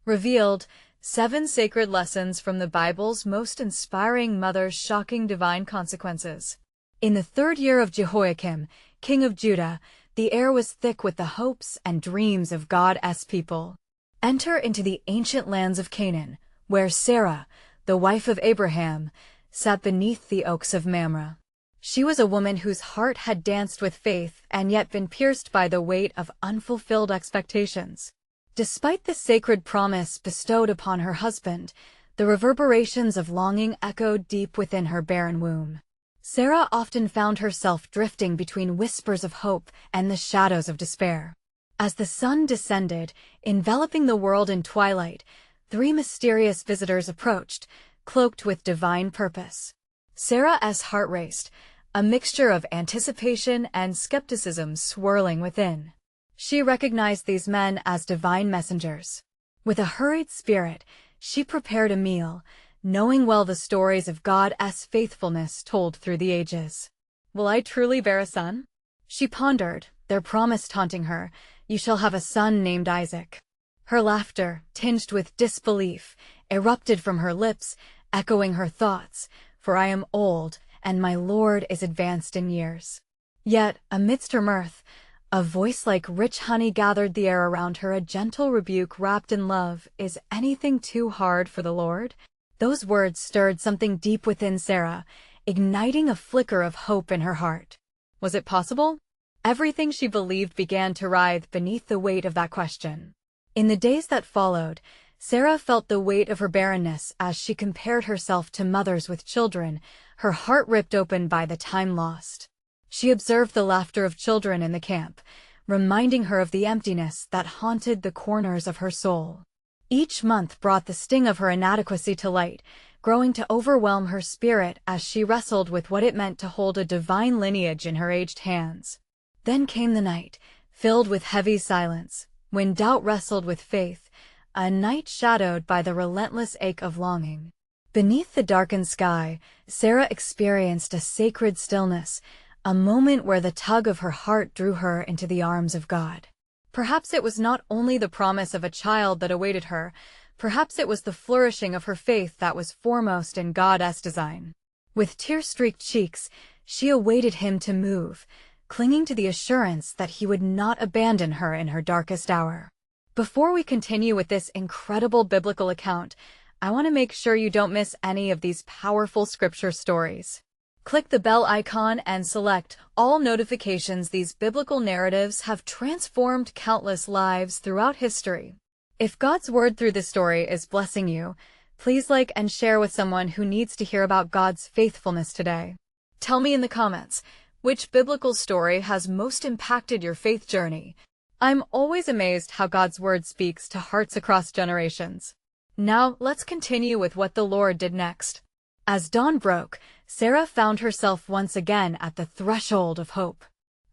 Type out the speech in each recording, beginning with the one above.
Revealed, 7 sacred lessons from the Bible's most inspiring mother's shocking divine consequences. In the 3rd year of Jehoiakim, king of Judah, the air was thick with the hopes and dreams of God's people. Enter into the ancient lands of Canaan, where Sarah, the wife of Abraham, sat beneath the oaks of Mamre. She was a woman whose heart had danced with faith and yet been pierced by the weight of unfulfilled expectations. Despite the sacred promise bestowed upon her husband, the reverberations of longing echoed deep within her barren womb. Sarah often found herself drifting between whispers of hope and the shadows of despair. As the sun descended, enveloping the world in twilight, 3 mysterious visitors approached, cloaked with divine purpose. Sarah's heart raced, a mixture of anticipation and skepticism swirling within. She recognized these men as divine messengers. With a hurried spirit, she prepared a meal, knowing well the stories of God's faithfulness told through the ages. "Will I truly bear a son?" she pondered, their promise taunting her, "You shall have a son named Isaac." Her laughter, tinged with disbelief, erupted from her lips, echoing her thoughts, "For I am old, and my Lord is advanced in years." Yet, amidst her mirth, a voice like rich honey gathered the air around her, a gentle rebuke wrapped in love. "Is anything too hard for the Lord?" Those words stirred something deep within Sarah, igniting a flicker of hope in her heart. Was it possible? Everything she believed began to writhe beneath the weight of that question. In the days that followed, Sarah felt the weight of her barrenness as she compared herself to mothers with children, her heart ripped open by the time lost. She observed the laughter of children in the camp, reminding her of the emptiness that haunted the corners of her soul. Each month brought the sting of her inadequacy to light, growing to overwhelm her spirit as she wrestled with what it meant to hold a divine lineage in her aged hands. Then came the night, filled with heavy silence, when doubt wrestled with faith, a night shadowed by the relentless ache of longing. Beneath the darkened sky, Sarah experienced a sacred stillness, a moment where the tug of her heart drew her into the arms of God. Perhaps it was not only the promise of a child that awaited her, perhaps it was the flourishing of her faith that was foremost in God's design. With tear-streaked cheeks, she awaited him to move, clinging to the assurance that he would not abandon her in her darkest hour. Before we continue with this incredible biblical account, I want to make sure you don't miss any of these powerful scripture stories. Click the bell icon and select all notifications. These biblical narratives have transformed countless lives throughout history. If God's word through this story is blessing you, please like and share with someone who needs to hear about God's faithfulness today. Tell me in the comments, which biblical story has most impacted your faith journey? I'm always amazed how God's word speaks to hearts across generations. Now, let's continue with what the Lord did next. As dawn broke, Sarah found herself once again at the threshold of hope.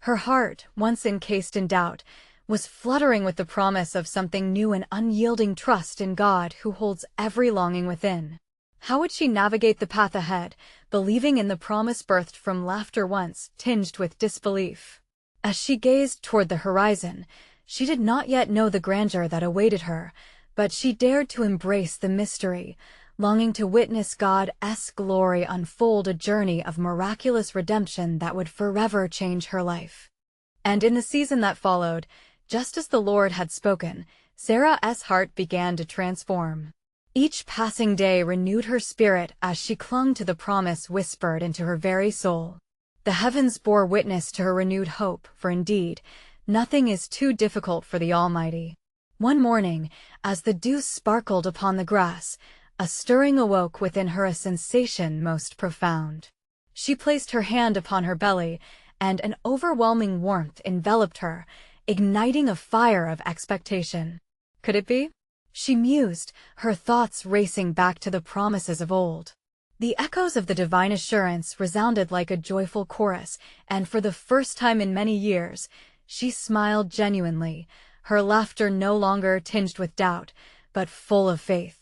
Her heart, once encased in doubt, was fluttering with the promise of something new and unyielding trust in God who holds every longing within. How would she navigate the path ahead, believing in the promise birthed from laughter once tinged with disbelief? As she gazed toward the horizon, she did not yet know the grandeur that awaited her, but she dared to embrace the mystery, longing to witness God's glory unfold, a journey of miraculous redemption that would forever change her life. And in the season that followed, just as the Lord had spoken, Sarah's heart began to transform. Each passing day renewed her spirit as she clung to the promise whispered into her very soul. The heavens bore witness to her renewed hope, for indeed, nothing is too difficult for the Almighty. One morning, as the dew sparkled upon the grass, a stirring awoke within her, a sensation most profound. She placed her hand upon her belly, and an overwhelming warmth enveloped her, igniting a fire of expectation. Could it be? She mused, her thoughts racing back to the promises of old. The echoes of the divine assurance resounded like a joyful chorus, and for the first time in many years, she smiled genuinely, her laughter no longer tinged with doubt, but full of faith.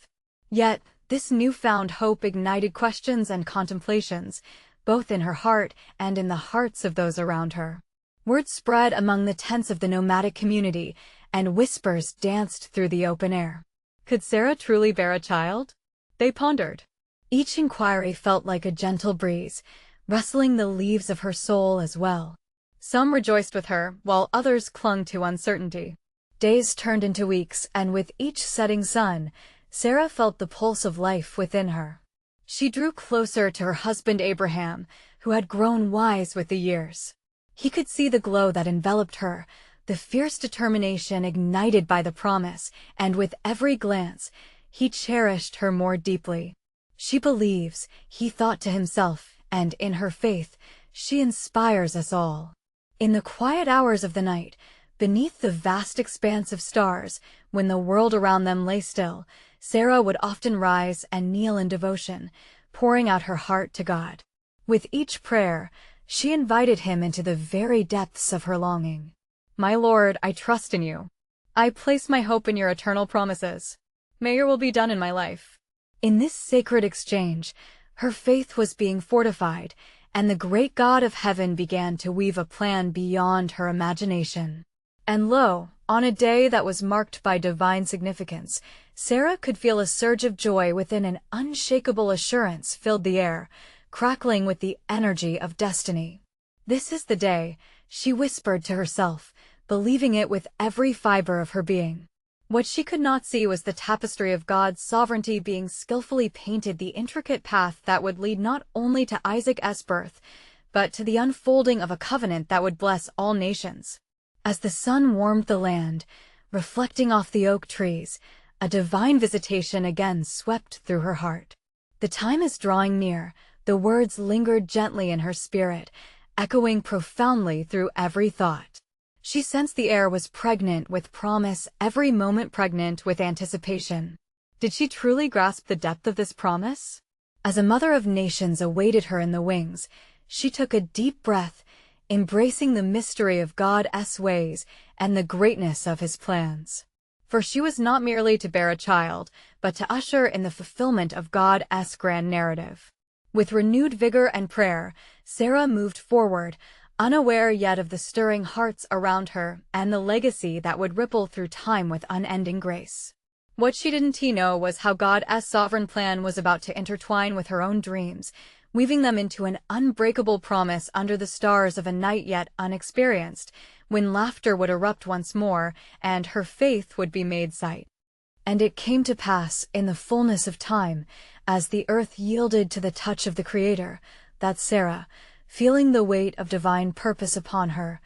Yet, this newfound hope ignited questions and contemplations, both in her heart and in the hearts of those around her. Word spread among the tents of the nomadic community, and whispers danced through the open air. Could Sarah truly bear a child? They pondered. Each inquiry felt like a gentle breeze, rustling the leaves of her soul as well. Some rejoiced with her, while others clung to uncertainty. Days turned into weeks, and with each setting sun, Sarah felt the pulse of life within her. She drew closer to her husband Abraham, who had grown wise with the years. He could see the glow that enveloped her, the fierce determination ignited by the promise, and with every glance, he cherished her more deeply. She believes, he thought to himself, and in her faith, she inspires us all. In the quiet hours of the night, beneath the vast expanse of stars, when the world around them lay still, Sarah would often rise and kneel in devotion, pouring out her heart to God. With each prayer, she invited him into the very depths of her longing. "My Lord, I trust in you. I place my hope in your eternal promises. May your will be done in my life." In this sacred exchange, her faith was being fortified, and the great God of heaven began to weave a plan beyond her imagination. And lo, on a day that was marked by divine significance, Sarah could feel a surge of joy within. An unshakable assurance filled the air, crackling with the energy of destiny. "This is the day," she whispered to herself, believing it with every fiber of her being. What she could not see was the tapestry of God's sovereignty being skillfully painted, the intricate path that would lead not only to Isaac's birth, but to the unfolding of a covenant that would bless all nations. As the sun warmed the land, reflecting off the oak trees, a divine visitation again swept through her heart. "The time is drawing near," the words lingered gently in her spirit, echoing profoundly through every thought. She sensed the air was pregnant with promise, every moment pregnant with anticipation. Did she truly grasp the depth of this promise? As a mother of nations awaited her in the wings, she took a deep breath, embracing the mystery of God's ways and the greatness of his plans. For she was not merely to bear a child, but to usher in the fulfillment of God's grand narrative. With renewed vigor and prayer, Sarah moved forward, unaware yet of the stirring hearts around her and the legacy that would ripple through time with unending grace. What she didn't know was how God's sovereign plan was about to intertwine with her own dreams, weaving them into an unbreakable promise under the stars of a night yet unexperienced, when laughter would erupt once more and her faith would be made sight. And it came to pass, in the fullness of time, as the earth yielded to the touch of the Creator, that Sarah, feeling the weight of divine purpose upon her,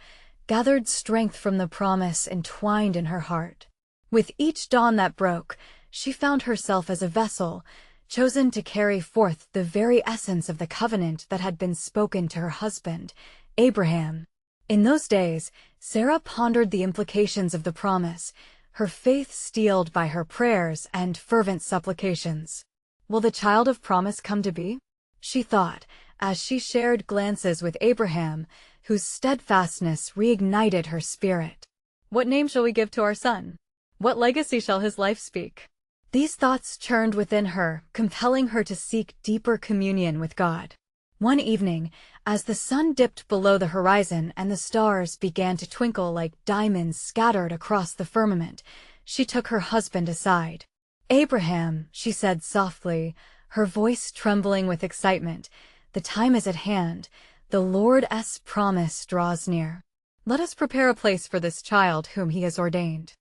gathered strength from the promise entwined in her heart. With each dawn that broke, she found herself as a vessel, chosen to carry forth the very essence of the covenant that had been spoken to her husband, Abraham. In those days, Sarah pondered the implications of the promise, her faith steeled by her prayers and fervent supplications. "Will the child of promise come to be?" she thought, as she shared glances with Abraham, whose steadfastness reignited her spirit. "What name shall we give to our son? What legacy shall his life speak?" These thoughts churned within her, compelling her to seek deeper communion with God. One evening, as the sun dipped below the horizon and the stars began to twinkle like diamonds scattered across the firmament, she took her husband aside. "Abraham," she said softly, her voice trembling with excitement, "the time is at hand. The Lord's promise draws near. Let us prepare a place for this child whom he has ordained."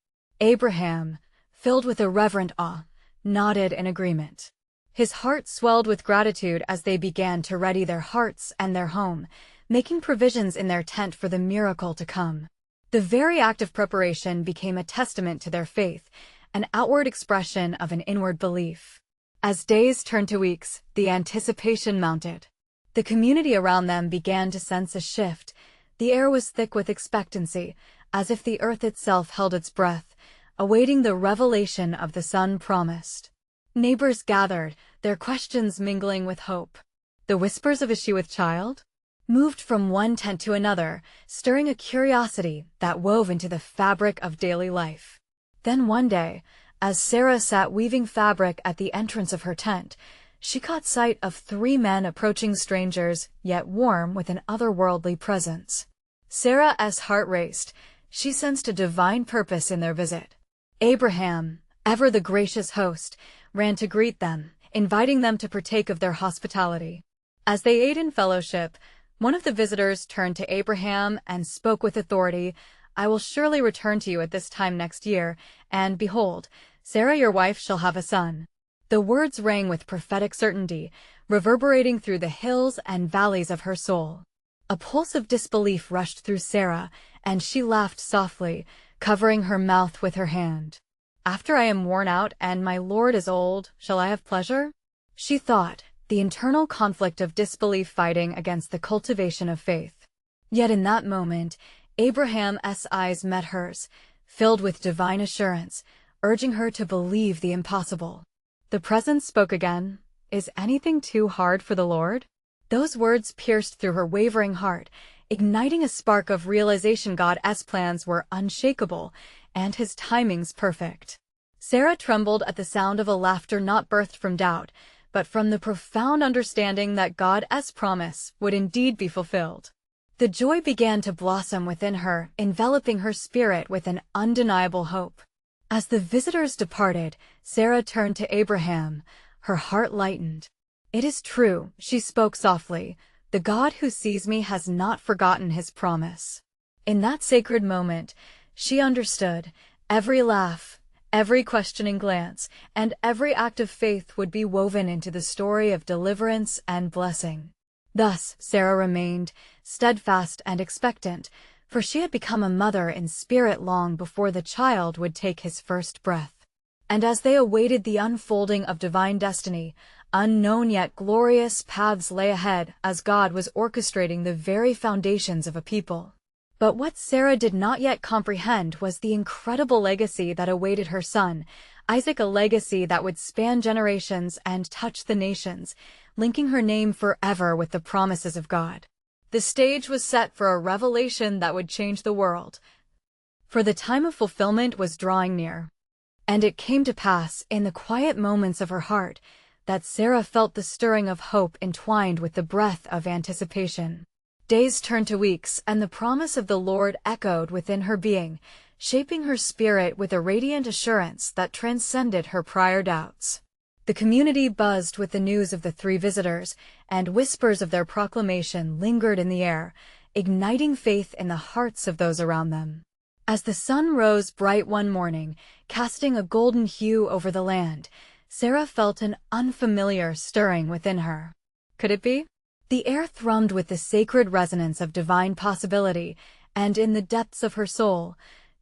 Abraham, filled with a reverent awe, nodded in agreement. His heart swelled with gratitude as they began to ready their hearts and their home, making provisions in their tent for the miracle to come. The very act of preparation became a testament to their faith, an outward expression of an inward belief. As days turned to weeks, the anticipation mounted. The community around them began to sense a shift. The air was thick with expectancy, as if the earth itself held its breath, awaiting the revelation of the Son promised. Neighbors gathered, their questions mingling with hope. The whispers of "Is she with child?" moved from one tent to another, stirring a curiosity that wove into the fabric of daily life. Then one day, as Sarah sat weaving fabric at the entrance of her tent, she caught sight of 3 men approaching, strangers, yet warm with an otherworldly presence. Sarah's heart raced. She sensed a divine purpose in their visit. Abraham, ever the gracious host, ran to greet them, inviting them to partake of their hospitality. As they ate in fellowship, one of the visitors turned to Abraham and spoke with authority, "I will surely return to you at this time next year, and behold, Sarah your wife shall have a son." The words rang with prophetic certainty, reverberating through the hills and valleys of her soul. A pulse of disbelief rushed through Sarah, and she laughed softly, covering her mouth with her hand. "After I am worn out and my Lord is old, shall I have pleasure?" she thought, the internal conflict of disbelief fighting against the cultivation of faith. Yet in that moment, Abraham's eyes met hers, filled with divine assurance, urging her to believe the impossible. The presence spoke again. "Is anything too hard for the Lord?" Those words pierced through her wavering heart, igniting a spark of realization. God's plans were unshakable, and his timing's perfect. Sarah trembled at the sound of a laughter not birthed from doubt, but from the profound understanding that God's promise would indeed be fulfilled. The joy began to blossom within her, enveloping her spirit with an undeniable hope. As the visitors departed, Sarah turned to Abraham, her heart lightened. "It is true," she spoke softly, "the God who sees me has not forgotten his promise." In that sacred moment, she understood. Every laugh, every questioning glance, and every act of faith would be woven into the story of deliverance and blessing. Thus, Sarah remained, steadfast and expectant, for she had become a mother in spirit long before the child would take his first breath. And as they awaited the unfolding of divine destiny, unknown yet glorious paths lay ahead as God was orchestrating the very foundations of a people. But what Sarah did not yet comprehend was the incredible legacy that awaited her son, Isaac, a legacy that would span generations and touch the nations, linking her name forever with the promises of God. The stage was set for a revelation that would change the world. For the time of fulfillment was drawing near. And it came to pass, in the quiet moments of her heart, that Sarah felt the stirring of hope entwined with the breath of anticipation. Days turned to weeks, and the promise of the Lord echoed within her being, shaping her spirit with a radiant assurance that transcended her prior doubts. The community buzzed with the news of the three visitors, and whispers of their proclamation lingered in the air, igniting faith in the hearts of those around them. As the sun rose bright one morning, casting a golden hue over the land, Sarah felt an unfamiliar stirring within her. Could it be? The air thrummed with the sacred resonance of divine possibility, and in the depths of her soul,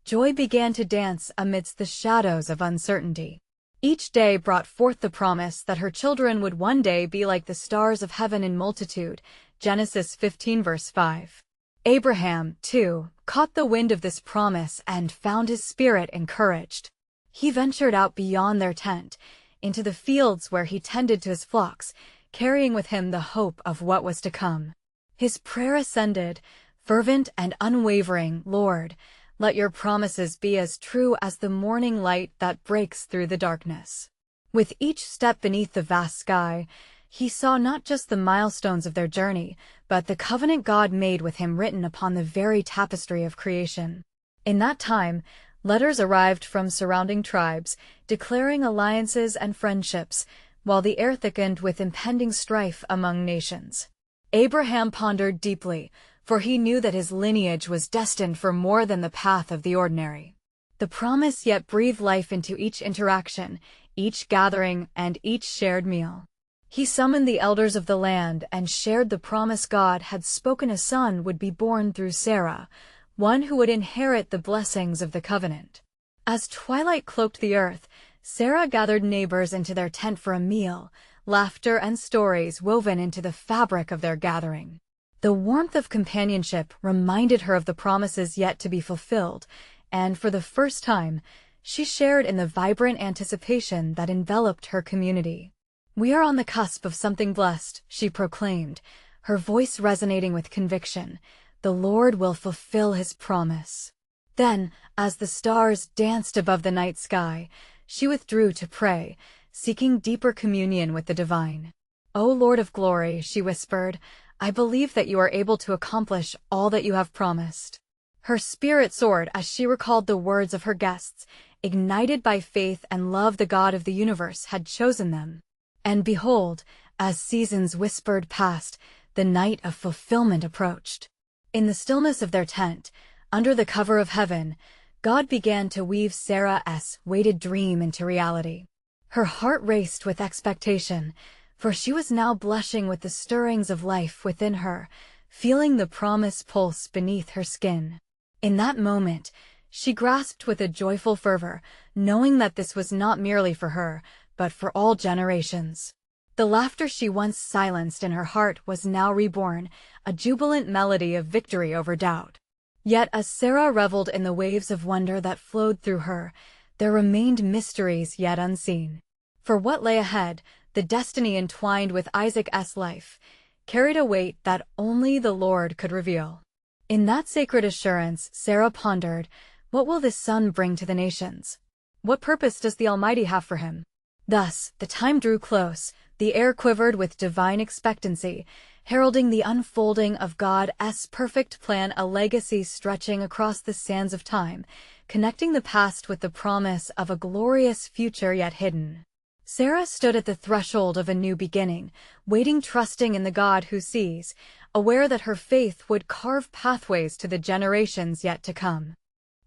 joy began to dance amidst the shadows of uncertainty. Each day brought forth the promise that her children would one day be like the stars of heaven in multitude, Genesis 15 verse 5. Abraham, too, caught the wind of this promise and found his spirit encouraged. He ventured out beyond their tent, into the fields where he tended to his flocks, carrying with him the hope of what was to come. His prayer ascended, fervent and unwavering, "Lord, let your promises be as true as the morning light that breaks through the darkness." With each step beneath the vast sky, he saw not just the milestones of their journey, but the covenant God made with him written upon the very tapestry of creation. In that time, letters arrived from surrounding tribes, declaring alliances and friendships, while the air thickened with impending strife among nations. Abraham pondered deeply, for he knew that his lineage was destined for more than the path of the ordinary. The promise yet breathed life into each interaction, each gathering, and each shared meal. He summoned the elders of the land and shared the promise God had spoken. A son would be born through Sarah, one who would inherit the blessings of the covenant. As twilight cloaked the earth, Sarah gathered neighbors into their tent for a meal, laughter and stories woven into the fabric of their gathering. The warmth of companionship reminded her of the promises yet to be fulfilled, and for the first time, she shared in the vibrant anticipation that enveloped her community. "We are on the cusp of something blessed," she proclaimed, her voice resonating with conviction. "The Lord will fulfill his promise." Then, as the stars danced above the night sky, she withdrew to pray, seeking deeper communion with the divine. "O Lord of glory," she whispered, "I believe that you are able to accomplish all that you have promised." Her spirit soared as she recalled the words of her guests, ignited by faith and love the God of the universe had chosen them. And behold, as seasons whispered past, the night of fulfillment approached. In the stillness of their tent, under the cover of heaven, God began to weave Sarah's weighted dream into reality. Her heart raced with expectation, for she was now blushing with the stirrings of life within her, feeling the promise pulse beneath her skin. In that moment, she grasped with a joyful fervor, knowing that this was not merely for her, but for all generations. The laughter she once silenced in her heart was now reborn, a jubilant melody of victory over doubt. Yet as Sarah reveled in the waves of wonder that flowed through her, there remained mysteries yet unseen. For what lay ahead, the destiny entwined with Isaac's life, carried a weight that only the Lord could reveal. In that sacred assurance, Sarah pondered, what will this son bring to the nations? What purpose does the Almighty have for him? Thus, the time drew close, the air quivered with divine expectancy, heralding the unfolding of God's perfect plan, a legacy stretching across the sands of time, connecting the past with the promise of a glorious future yet hidden. Sarah stood at the threshold of a new beginning, waiting, trusting in the God who sees, aware that her faith would carve pathways to the generations yet to come.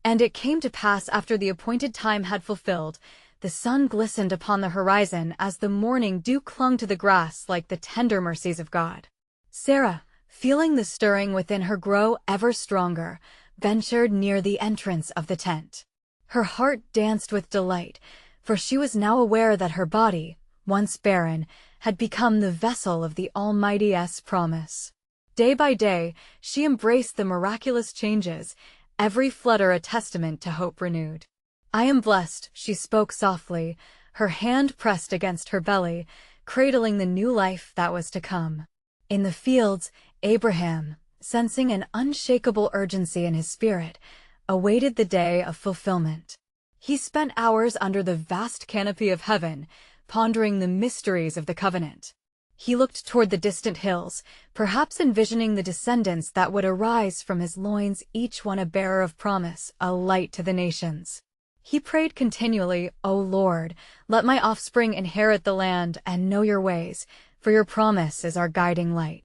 And it came to pass, after the appointed time had fulfilled, the sun glistened upon the horizon as the morning dew clung to the grass like the tender mercies of God. Sarah, feeling the stirring within her grow ever stronger, ventured near the entrance of the tent. Her heart danced with delight, for she was now aware that her body, once barren, had become the vessel of the Almighty's promise. Day by day, she embraced the miraculous changes, every flutter a testament to hope renewed. I am blessed, she spoke softly, her hand pressed against her belly, cradling the new life that was to come. In the fields, Abraham, sensing an unshakable urgency in his spirit, awaited the day of fulfillment. He spent hours under the vast canopy of heaven, pondering the mysteries of the covenant. He looked toward the distant hills, perhaps envisioning the descendants that would arise from his loins, each one a bearer of promise, a light to the nations. He prayed continually, O Lord, let my offspring inherit the land and know your ways, for your promise is our guiding light.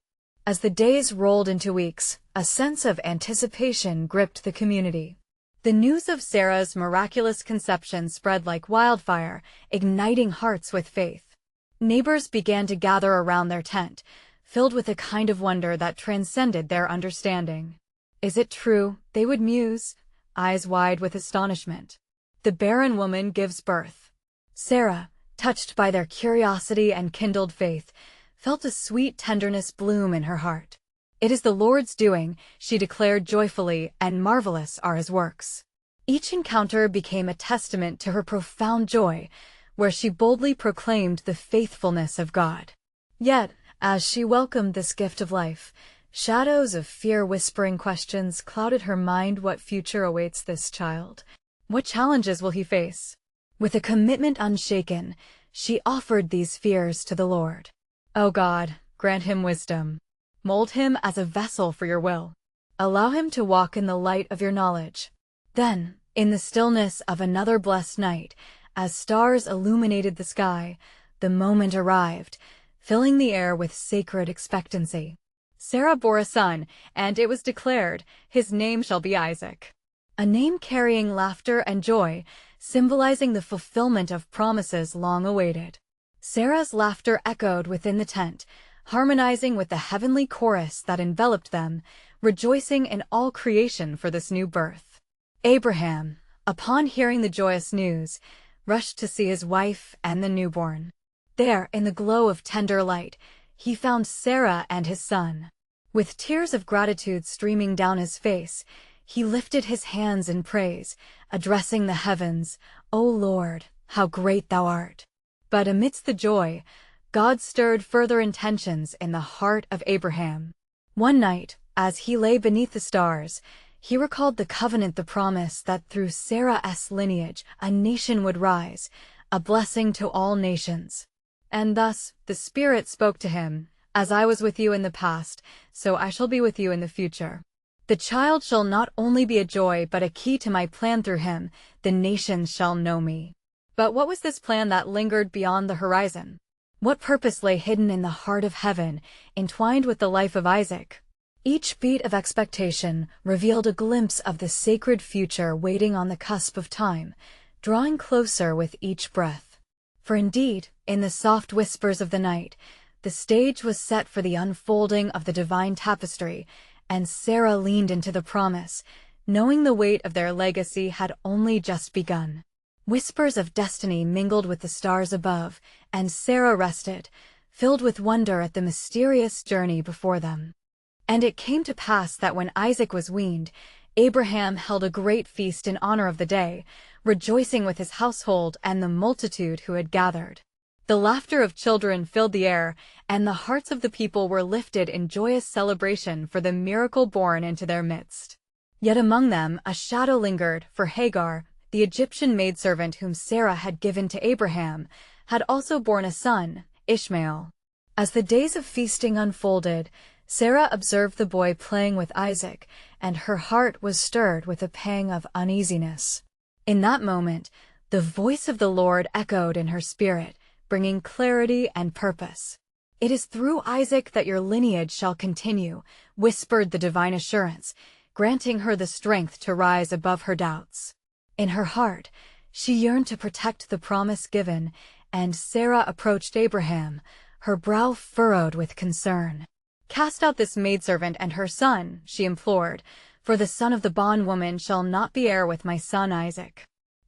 As the days rolled into weeks, a sense of anticipation gripped the community. The news of Sarah's miraculous conception spread like wildfire, igniting hearts with faith. Neighbors began to gather around their tent, filled with a kind of wonder that transcended their understanding. Is it true? They would muse, eyes wide with astonishment. The barren woman gives birth. Sarah, touched by their curiosity and kindled faith, felt a sweet tenderness bloom in her heart. It is the Lord's doing, she declared joyfully, and marvelous are his works. Each encounter became a testament to her profound joy, where she boldly proclaimed the faithfulness of God. Yet, as she welcomed this gift of life, shadows of fear, whispering questions clouded her mind. What future awaits this child? What challenges will he face? With a commitment unshaken, she offered these fears to the Lord. O God, grant him wisdom. Mold him as a vessel for your will. Allow him to walk in the light of your knowledge. Then, in the stillness of another blessed night, as stars illuminated the sky, the moment arrived, filling the air with sacred expectancy. Sarah bore a son, and it was declared, his name shall be Isaac. A name carrying laughter and joy, symbolizing the fulfillment of promises long awaited. Sarah's laughter echoed within the tent, harmonizing with the heavenly chorus that enveloped them, rejoicing in all creation for this new birth. Abraham, upon hearing the joyous news, rushed to see his wife and the newborn. There, in the glow of tender light, he found Sarah and his son. With tears of gratitude streaming down his face, he lifted his hands in praise, addressing the heavens, O Lord, how great thou art! But amidst the joy, God stirred further intentions in the heart of Abraham. One night, as he lay beneath the stars, he recalled the covenant, the promise that through Sarah's lineage a nation would rise, a blessing to all nations. And thus the Spirit spoke to him, As I was with you in the past, so I shall be with you in the future. The child shall not only be a joy but a key to my plan. Through him, the nations shall know me. But what was this plan that lingered beyond the horizon? What purpose lay hidden in the heart of heaven, entwined with the life of Isaac? Each beat of expectation revealed a glimpse of the sacred future waiting on the cusp of time, drawing closer with each breath. For indeed, in the soft whispers of the night, the stage was set for the unfolding of the divine tapestry, and Sarah leaned into the promise, knowing the weight of their legacy had only just begun. Whispers of destiny mingled with the stars above, and Sarah rested, filled with wonder at the mysterious journey before them. And it came to pass that when Isaac was weaned, Abraham held a great feast in honor of the day, rejoicing with his household and the multitude who had gathered. The laughter of children filled the air, and the hearts of the people were lifted in joyous celebration for the miracle born into their midst. Yet among them a shadow lingered, for Hagar, the Egyptian maidservant whom Sarah had given to Abraham, had also borne a son, Ishmael. As the days of feasting unfolded, Sarah observed the boy playing with Isaac, and her heart was stirred with a pang of uneasiness. In that moment, the voice of the Lord echoed in her spirit, bringing clarity and purpose. "It is through Isaac that your lineage shall continue," whispered the divine assurance, granting her the strength to rise above her doubts. In her heart, she yearned to protect the promise given, and Sarah approached Abraham, her brow furrowed with concern. "Cast out this maidservant and her son," she implored, "for the son of the bondwoman shall not be heir with my son Isaac."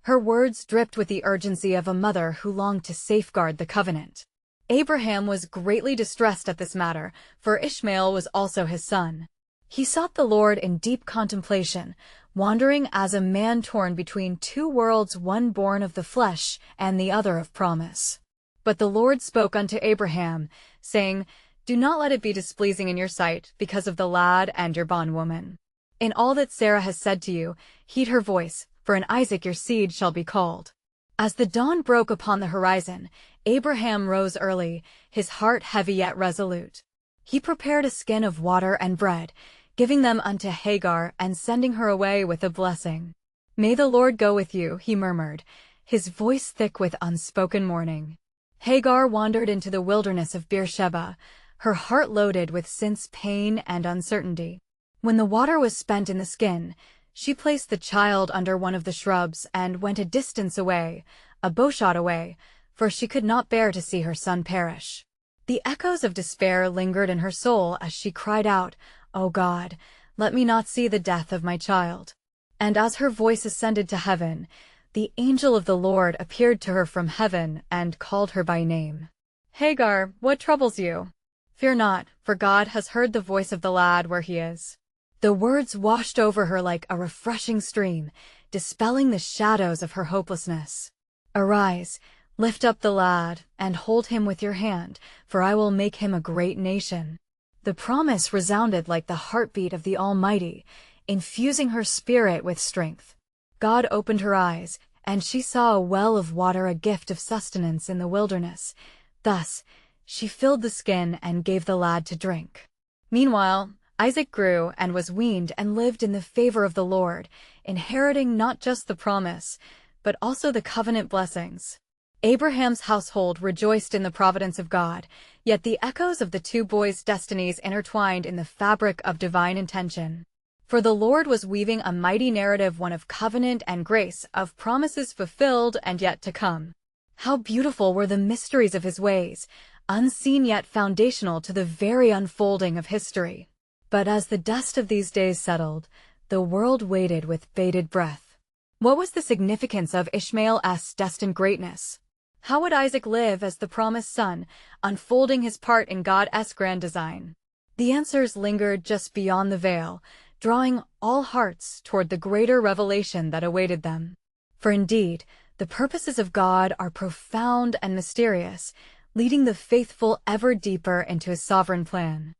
Her words dripped with the urgency of a mother who longed to safeguard the covenant. Abraham was greatly distressed at this matter, for Ishmael was also his son. He sought the Lord in deep contemplation, wandering as a man torn between two worlds, one born of the flesh and the other of promise. But the Lord spoke unto Abraham, saying, "Do not let it be displeasing in your sight because of the lad and your bondwoman. In all that Sarah has said to you, heed her voice, for in Isaac your seed shall be called." As the dawn broke upon the horizon, Abraham rose early, his heart heavy yet resolute. He prepared a skin of water and bread, giving them unto Hagar and sending her away with a blessing. "May the Lord go with you," he murmured, his voice thick with unspoken mourning. Hagar wandered into the wilderness of Beersheba, her heart loaded with sin's pain and uncertainty. When the water was spent in the skin, she placed the child under one of the shrubs and went a distance away, a bowshot away, for she could not bear to see her son perish. The echoes of despair lingered in her soul as she cried out, "O God, let me not see the death of my child." And as her voice ascended to heaven, the angel of the Lord appeared to her from heaven and called her by name. "Hagar, what troubles you? Fear not, for God has heard the voice of the lad where he is." The words washed over her like a refreshing stream, dispelling the shadows of her hopelessness. "Arise, lift up the lad, and hold him with your hand, for I will make him a great nation." The promise resounded like the heartbeat of the Almighty, infusing her spirit with strength. God opened her eyes, and she saw a well of water, a gift of sustenance in the wilderness. Thus, she filled the skin and gave the lad to drink. Meanwhile, Isaac grew and was weaned and lived in the favor of the Lord, inheriting not just the promise, but also the covenant blessings. Abraham's household rejoiced in the providence of God, yet the echoes of the two boys' destinies intertwined in the fabric of divine intention. For the Lord was weaving a mighty narrative, one of covenant and grace, of promises fulfilled and yet to come. How beautiful were the mysteries of his ways, unseen yet foundational to the very unfolding of history. But as the dust of these days settled, the world waited with bated breath. What was the significance of Ishmael's destined greatness? How would Isaac live as the promised son, unfolding his part in God's grand design? The answers lingered just beyond the veil, drawing all hearts toward the greater revelation that awaited them. For indeed, the purposes of God are profound and mysterious, leading the faithful ever deeper into his sovereign plan.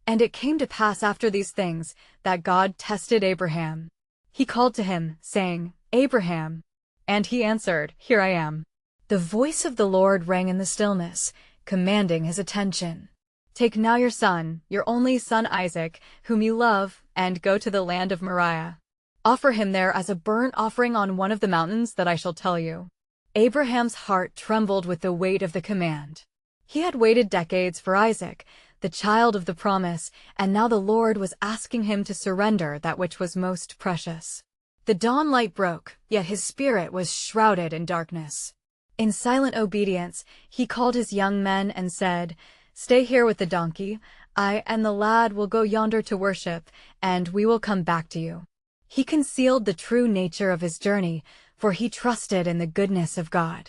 And it came to pass after these things that God tested Abraham. He called to him, saying, "Abraham." And he answered, "Here I am." The voice of the Lord rang in the stillness, commanding his attention. "Take now your son, your only son Isaac, whom you love, and go to the land of Moriah. Offer him there as a burnt offering on one of the mountains that I shall tell you." Abraham's heart trembled with the weight of the command. He had waited decades for Isaac, the child of the promise, and now the Lord was asking him to surrender that which was most precious. The dawn light broke, yet his spirit was shrouded in darkness. In silent obedience, he called his young men and said, "Stay here with the donkey. I and the lad will go yonder to worship, and we will come back to you." He concealed the true nature of his journey, for he trusted in the goodness of God.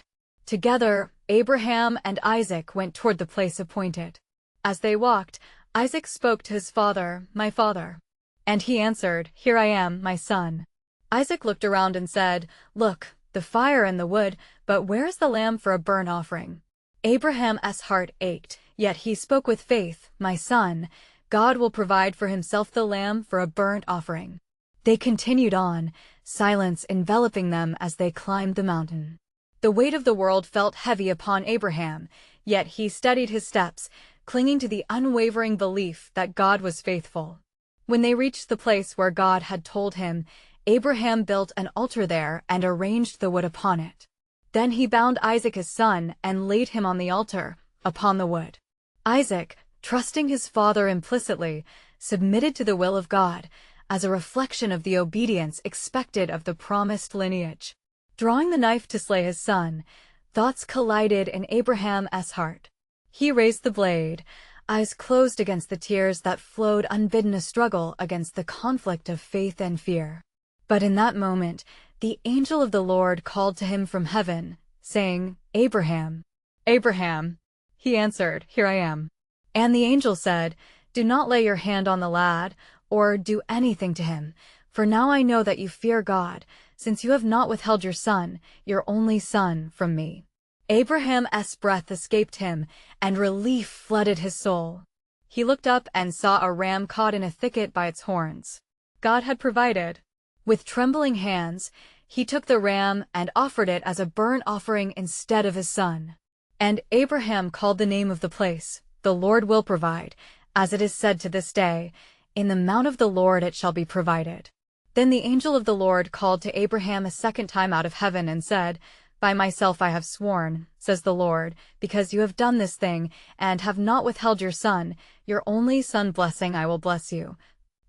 Together, Abraham and Isaac went toward the place appointed. As they walked, Isaac spoke to his father, "My father." And he answered, "Here I am, my son." Isaac looked around and said, "Look, the fire and the wood, but where is the lamb for a burnt offering?" Abraham's heart ached, yet he spoke with faith, "My son, God will provide for himself the lamb for a burnt offering." They continued on, silence enveloping them as they climbed the mountain. The weight of the world felt heavy upon Abraham, yet he steadied his steps, clinging to the unwavering belief that God was faithful. When they reached the place where God had told him, Abraham built an altar there and arranged the wood upon it. Then he bound Isaac his son and laid him on the altar, upon the wood. Isaac, trusting his father implicitly, submitted to the will of God, as a reflection of the obedience expected of the promised lineage. Drawing the knife to slay his son, thoughts collided in Abraham's heart. He raised the blade, eyes closed against the tears that flowed unbidden, a struggle against the conflict of faith and fear. But in that moment, the angel of the Lord called to him from heaven, saying, "Abraham, Abraham." He answered, "Here I am." And the angel said, "Do not lay your hand on the lad, or do anything to him, for now I know that you fear God, since you have not withheld your son, your only son, from me." Abraham's breath escaped him, and relief flooded his soul. He looked up and saw a ram caught in a thicket by its horns. God had provided. With trembling hands, he took the ram and offered it as a burnt offering instead of his son. And Abraham called the name of the place, "The Lord will provide," as it is said to this day, "In the mount of the Lord it shall be provided." Then the angel of the Lord called to Abraham a second time out of heaven and said, "By myself I have sworn, says the Lord, because you have done this thing, and have not withheld your son, your only son, blessing I will bless you.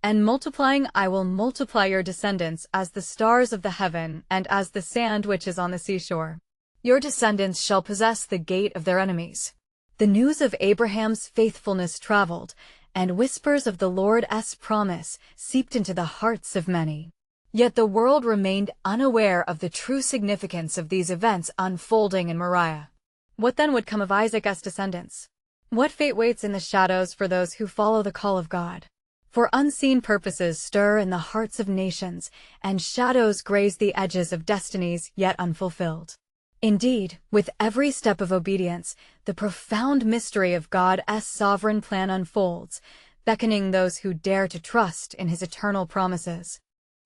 And multiplying I will multiply your descendants as the stars of the heaven and as the sand which is on the seashore. Your descendants shall possess the gate of their enemies." The news of Abraham's faithfulness traveled, and whispers of the Lord's promise seeped into the hearts of many. Yet the world remained unaware of the true significance of these events unfolding in Moriah. What then would come of Isaac's descendants? What fate waits in the shadows for those who follow the call of God? For unseen purposes stir in the hearts of nations, and shadows graze the edges of destinies yet unfulfilled. Indeed, with every step of obedience, the profound mystery of God's sovereign plan unfolds, beckoning those who dare to trust in his eternal promises.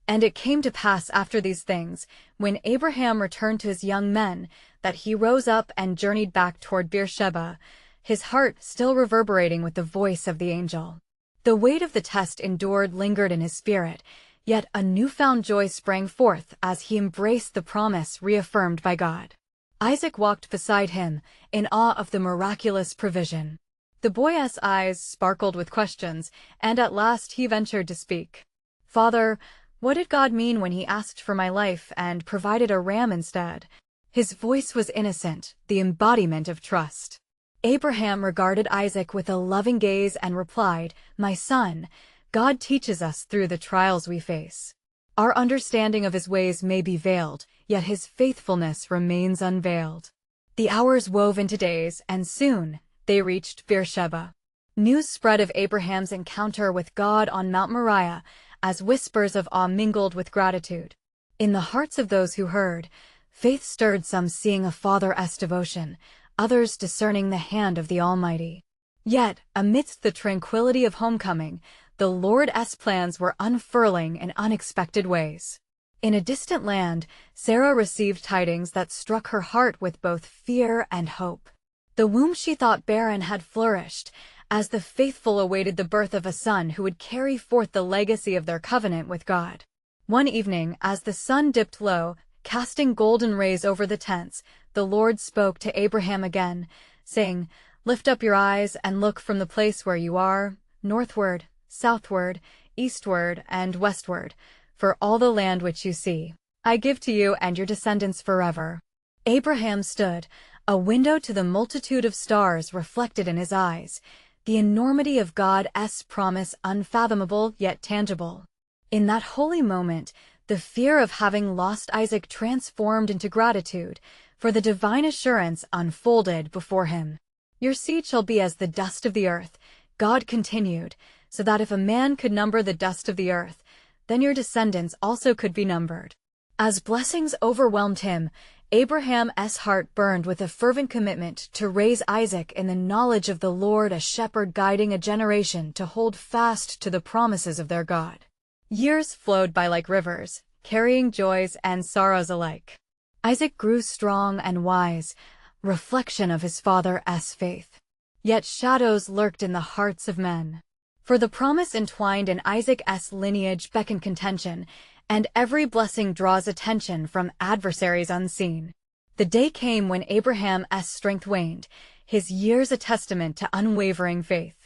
And it came to pass after these things, when Abraham returned to his young men, that he rose up and journeyed back toward Beersheba, his heart still reverberating with the voice of the angel. The weight of the test endured lingered in his spirit, yet a newfound joy sprang forth as he embraced the promise reaffirmed by God. Isaac walked beside him, in awe of the miraculous provision. The boy's eyes sparkled with questions, and at last he ventured to speak. "Father, what did God mean when he asked for my life and provided a ram instead?" His voice was innocent, the embodiment of trust. Abraham regarded Isaac with a loving gaze and replied, "My son, God teaches us through the trials we face. Our understanding of his ways may be veiled, yet his faithfulness remains unveiled." The hours wove into days, and soon they reached Beersheba. News spread of Abraham's encounter with God on Mount Moriah, as whispers of awe mingled with gratitude. In the hearts of those who heard, faith stirred, some seeing a father's devotion, others discerning the hand of the Almighty. Yet, amidst the tranquility of homecoming, the Lord's plans were unfurling in unexpected ways. In a distant land, Sarah received tidings that struck her heart with both fear and hope. The womb she thought barren had flourished, as the faithful awaited the birth of a son who would carry forth the legacy of their covenant with God. One evening, as the sun dipped low, casting golden rays over the tents, the Lord spoke to Abraham again, saying, "Lift up your eyes and look from the place where you are, northward, southward, eastward, and westward, for all the land which you see, I give to you and your descendants forever." Abraham stood, a window to the multitude of stars reflected in his eyes, the enormity of God's promise unfathomable yet tangible. In that holy moment, the fear of having lost Isaac transformed into gratitude, for the divine assurance unfolded before him. "Your seed shall be as the dust of the earth," God continued, "so that if a man could number the dust of the earth, then your descendants also could be numbered." As blessings overwhelmed him, Abraham's heart burned with a fervent commitment to raise Isaac in the knowledge of the Lord, a shepherd guiding a generation to hold fast to the promises of their God. Years flowed by like rivers, carrying joys and sorrows alike. Isaac grew strong and wise, reflection of his father's faith. Yet shadows lurked in the hearts of men. For the promise entwined in Isaac's lineage beckoned contention, and every blessing draws attention from adversaries unseen. The day came when Abraham's strength waned, his years a testament to unwavering faith.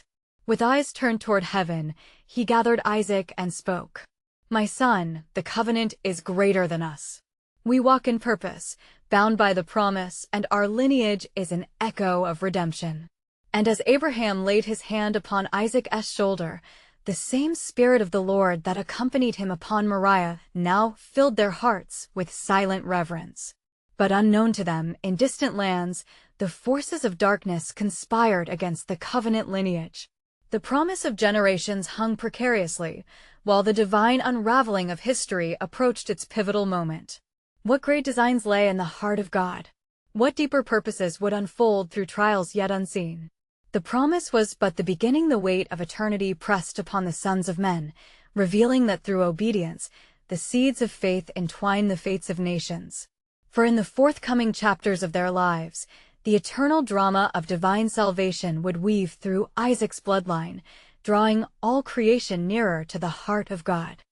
With eyes turned toward heaven, he gathered Isaac and spoke, "My son, the covenant is greater than us. We walk in purpose, bound by the promise, and our lineage is an echo of redemption." And as Abraham laid his hand upon Isaac's shoulder, the same Spirit of the Lord that accompanied him upon Moriah now filled their hearts with silent reverence. But unknown to them, in distant lands, the forces of darkness conspired against the covenant lineage. The promise of generations hung precariously, while the divine unraveling of history approached its pivotal moment. What great designs lay in the heart of God? What deeper purposes would unfold through trials yet unseen? The promise was but the beginning. The weight of eternity pressed upon the sons of men, revealing that through obedience, the seeds of faith entwine the fates of nations. For in the forthcoming chapters of their lives, the eternal drama of divine salvation would weave through Isaac's bloodline, drawing all creation nearer to the heart of God.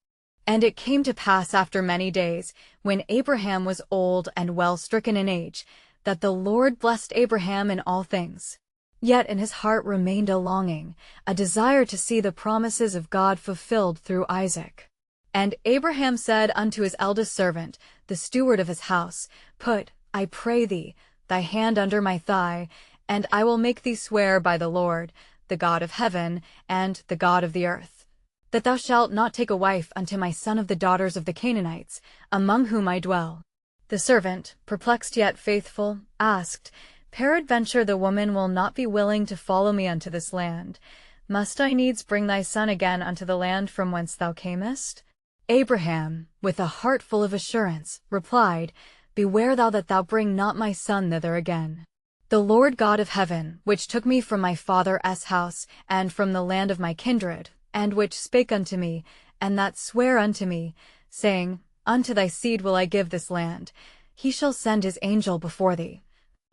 And it came to pass after many days, when Abraham was old and well stricken in age, that the Lord blessed Abraham in all things. Yet in his heart remained a longing, a desire to see the promises of God fulfilled through Isaac. And Abraham said unto his eldest servant, the steward of his house, "Put, I pray thee, thy hand under my thigh, and I will make thee swear by the Lord, the God of heaven, and the God of the earth, that thou shalt not take a wife unto my son of the daughters of the Canaanites, among whom I dwell." The servant, perplexed yet faithful, asked, "Peradventure the woman will not be willing to follow me unto this land. Must I needs bring thy son again unto the land from whence thou camest?" Abraham, with a heart full of assurance, replied, "Beware thou that thou bring not my son thither again. The Lord God of heaven, which took me from my father's house, and from the land of my kindred, and which spake unto me, and that sware unto me, saying, Unto thy seed will I give this land, he shall send his angel before thee,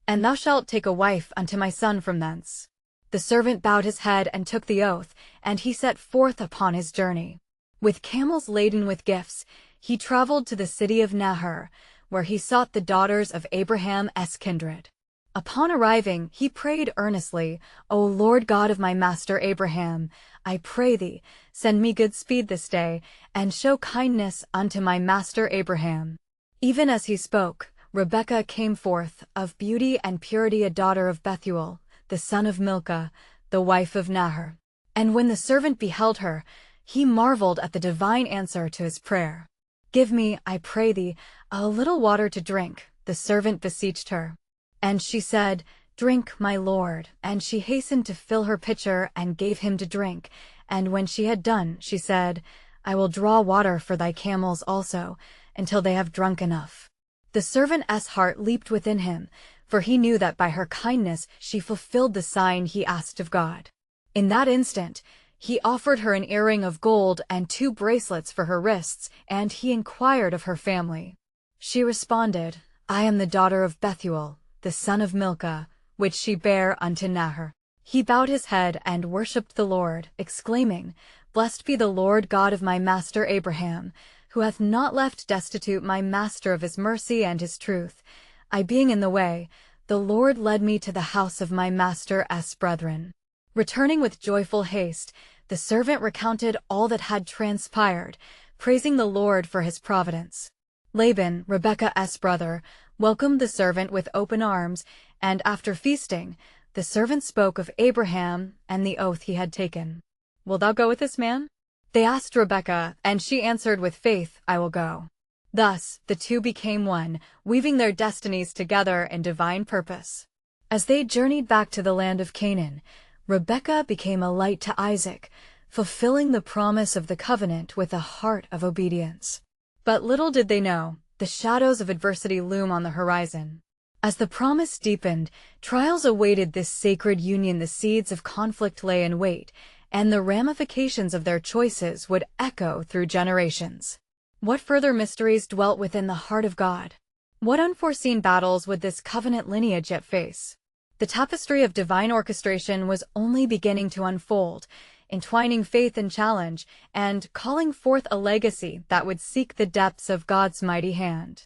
and thou shalt take a wife unto my son from thence." The servant bowed his head and took the oath, and he set forth upon his journey. With camels laden with gifts, he traveled to the city of Nahor, where he sought the daughters of Abraham's kindred. Upon arriving, he prayed earnestly, "O Lord God of my master Abraham, I pray thee, send me good speed this day, and show kindness unto my master Abraham." Even as he spoke, Rebekah came forth, of beauty and purity, a daughter of Bethuel, the son of Milcah, the wife of Nahor. And when the servant beheld her, he marveled at the divine answer to his prayer. "Give me, I pray thee, a little water to drink," the servant beseeched her. And she said, "Drink, my lord." And she hastened to fill her pitcher and gave him to drink. And when she had done, she said, "I will draw water for thy camels also, until they have drunk enough." The servant's heart leaped within him, for he knew that by her kindness she fulfilled the sign he asked of God. In that instant, he offered her an earring of gold and 2 bracelets for her wrists, and he inquired of her family. She responded, "I am the daughter of Bethuel, the son of Milcah, which she bare unto Nahor." He bowed his head and worshipped the Lord, exclaiming, "Blessed be the Lord God of my master Abraham, who hath not left destitute my master of his mercy and his truth. I being in the way, the Lord led me to the house of my master's brethren." Returning with joyful haste, the servant recounted all that had transpired, praising the Lord for his providence. Laban, Rebekah's brother, welcomed the servant with open arms, and after feasting, the servant spoke of Abraham and the oath he had taken. "Wilt thou go with this man?" they asked Rebekah, and she answered with faith, "I will go." Thus, the two became one, weaving their destinies together in divine purpose. As they journeyed back to the land of Canaan, Rebekah became a light to Isaac, fulfilling the promise of the covenant with a heart of obedience. But little did they know, the shadows of adversity loom on the horizon. As the promise deepened, trials awaited this sacred union. The seeds of conflict lay in wait, and the ramifications of their choices would echo through generations. What further mysteries dwelt within the heart of God? What unforeseen battles would this covenant lineage yet face? The tapestry of divine orchestration was only beginning to unfold, entwining faith and challenge, and calling forth a legacy that would seek the depths of God's mighty hand.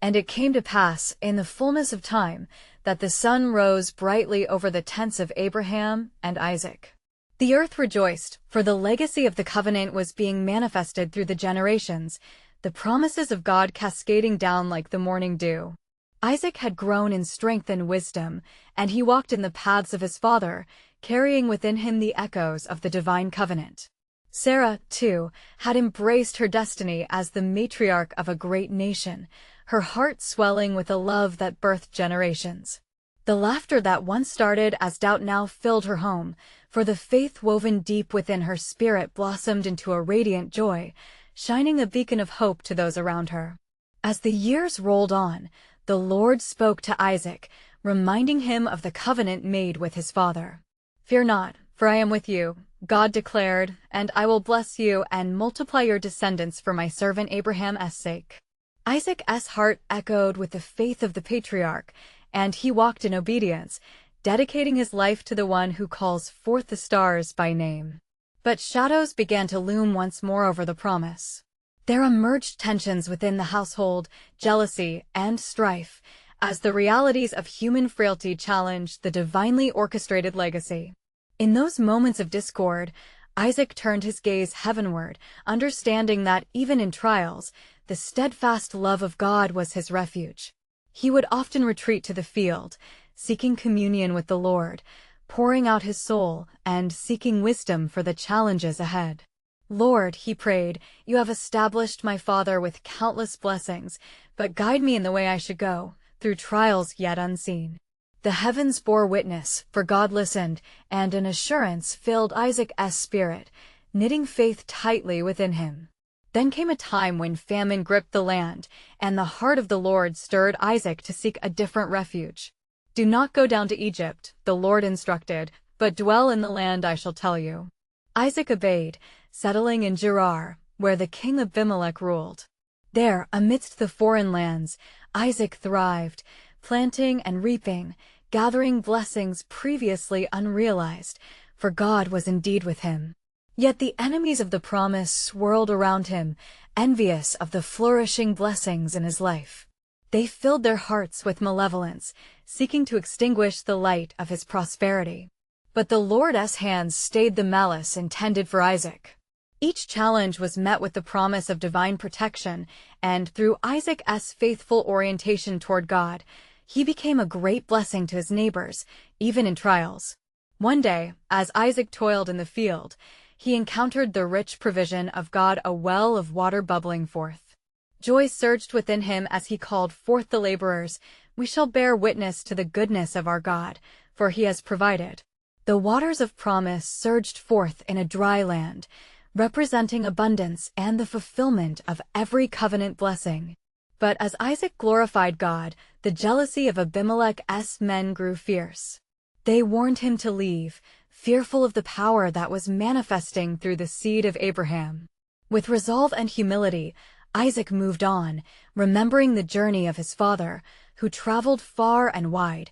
And it came to pass, in the fullness of time, that the sun rose brightly over the tents of Abraham and Isaac. The earth rejoiced, for the legacy of the covenant was being manifested through the generations, the promises of God cascading down like the morning dew. Isaac had grown in strength and wisdom, and he walked in the paths of his father, carrying within him the echoes of the divine covenant. Sarah, too, had embraced her destiny as the matriarch of a great nation, her heart swelling with a love that birthed generations. The laughter that once started as doubt now filled her home, for the faith woven deep within her spirit blossomed into a radiant joy, shining a beacon of hope to those around her. As the years rolled on, the Lord spoke to Isaac, reminding him of the covenant made with his father. "Fear not, for I am with you," God declared, "and I will bless you and multiply your descendants for my servant Abraham's sake." Isaac's heart echoed with the faith of the patriarch, and he walked in obedience, dedicating his life to the one who calls forth the stars by name. But shadows began to loom once more over the promise. There emerged tensions within the household, jealousy, and strife, as the realities of human frailty challenged the divinely orchestrated legacy. In those moments of discord, Isaac turned his gaze heavenward, understanding that even in trials, the steadfast love of God was his refuge. He would often retreat to the field, seeking communion with the Lord, pouring out his soul, and seeking wisdom for the challenges ahead. "Lord," he prayed, "you have established my father with countless blessings, but guide me in the way I should go, through trials yet unseen." The heavens bore witness, for God listened, and an assurance filled Isaac's spirit, knitting faith tightly within him. Then came a time when famine gripped the land, and the heart of the Lord stirred Isaac to seek a different refuge. "Do not go down to Egypt," the Lord instructed, "but dwell in the land I shall tell you." Isaac obeyed, settling in Gerar, where the king Abimelech ruled. There, amidst the foreign lands, Isaac thrived, planting and reaping, gathering blessings previously unrealized, for God was indeed with him. Yet the enemies of the promise swirled around him, envious of the flourishing blessings in his life. They filled their hearts with malevolence, seeking to extinguish the light of his prosperity. But the Lord's hands stayed the malice intended for Isaac. Each challenge was met with the promise of divine protection, and through Isaac's faithful orientation toward God, he became a great blessing to his neighbors, even in trials. One day, as Isaac toiled in the field, he encountered the rich provision of God, a well of water bubbling forth. Joy surged within him as he called forth the laborers. "We shall bear witness to the goodness of our God, for he has provided." The waters of promise surged forth in a dry land, representing abundance and the fulfillment of every covenant blessing. But as Isaac glorified God, the jealousy of Abimelech's men grew fierce. They warned him to leave, fearful of the power that was manifesting through the seed of Abraham. With resolve and humility, Isaac moved on, remembering the journey of his father, who traveled far and wide,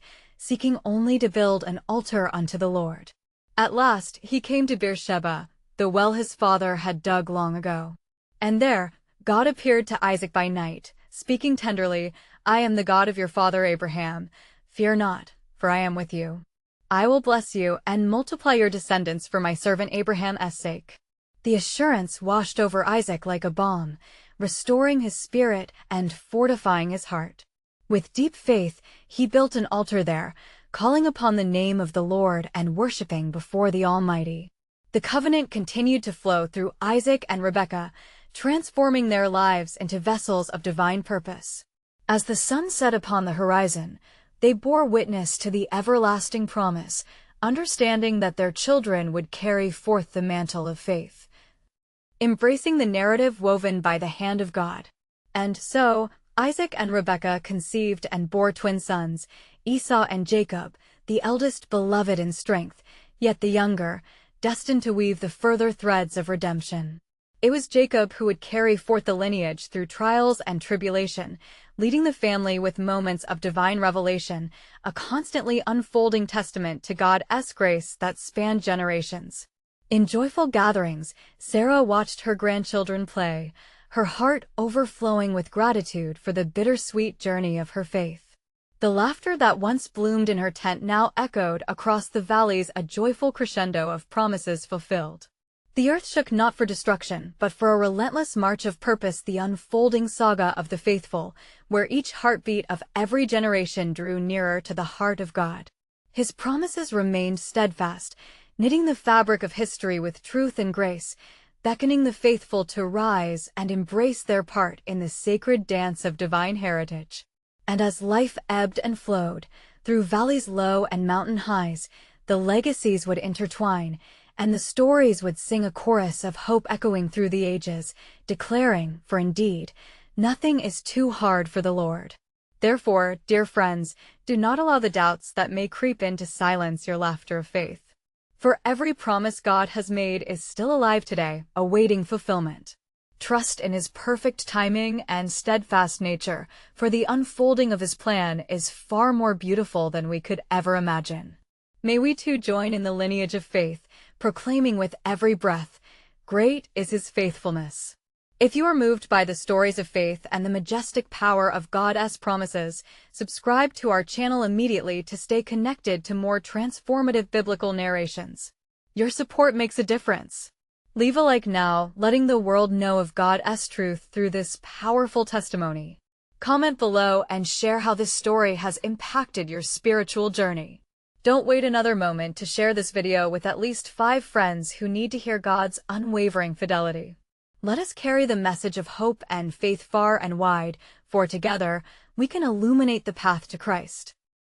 seeking only to build an altar unto the Lord. At last he came to Beersheba, the well his father had dug long ago. And there God appeared to Isaac by night, speaking tenderly, "I am the God of your father Abraham. Fear not, for I am with you. I will bless you and multiply your descendants for my servant Abraham's sake." The assurance washed over Isaac like a balm, restoring his spirit and fortifying his heart. With deep faith, he built an altar there, calling upon the name of the Lord and worshiping before the Almighty. The covenant continued to flow through Isaac and Rebekah, transforming their lives into vessels of divine purpose. As the sun set upon the horizon, they bore witness to the everlasting promise, understanding that their children would carry forth the mantle of faith, embracing the narrative woven by the hand of God. And so, Isaac and Rebekah conceived and bore twin sons, Esau and Jacob, the eldest beloved in strength, yet the younger, destined to weave the further threads of redemption. It was Jacob who would carry forth the lineage through trials and tribulation, leading the family with moments of divine revelation, a constantly unfolding testament to God's grace that spanned generations. In joyful gatherings, Sarah watched her grandchildren play, her heart overflowing with gratitude for the bittersweet journey of her faith. The laughter that once bloomed in her tent now echoed across the valleys, a joyful crescendo of promises fulfilled. The earth shook not for destruction, but for a relentless march of purpose, the unfolding saga of the faithful, where each heartbeat of every generation drew nearer to the heart of God. His promises remained steadfast, knitting the fabric of history with truth and grace, beckoning the faithful to rise and embrace their part in the sacred dance of divine heritage. And as life ebbed and flowed, through valleys low and mountain highs, the legacies would intertwine, and the stories would sing a chorus of hope echoing through the ages, declaring, for indeed, nothing is too hard for the Lord. Therefore, dear friends, do not allow the doubts that may creep in to silence your laughter of faith. For every promise God has made is still alive today, awaiting fulfillment. Trust in His perfect timing and steadfast nature, for the unfolding of His plan is far more beautiful than we could ever imagine. May we too join in the lineage of faith, proclaiming with every breath, "Great is His faithfulness." If you are moved by the stories of faith and the majestic power of God's promises, subscribe to our channel immediately to stay connected to more transformative biblical narrations. Your support makes a difference. Leave a like now, letting the world know of God's truth through this powerful testimony. Comment below and share how this story has impacted your spiritual journey. Don't wait another moment to share this video with at least 5 friends who need to hear God's unwavering fidelity. Let us carry the message of hope and faith far and wide, for together we can illuminate the path to Christ.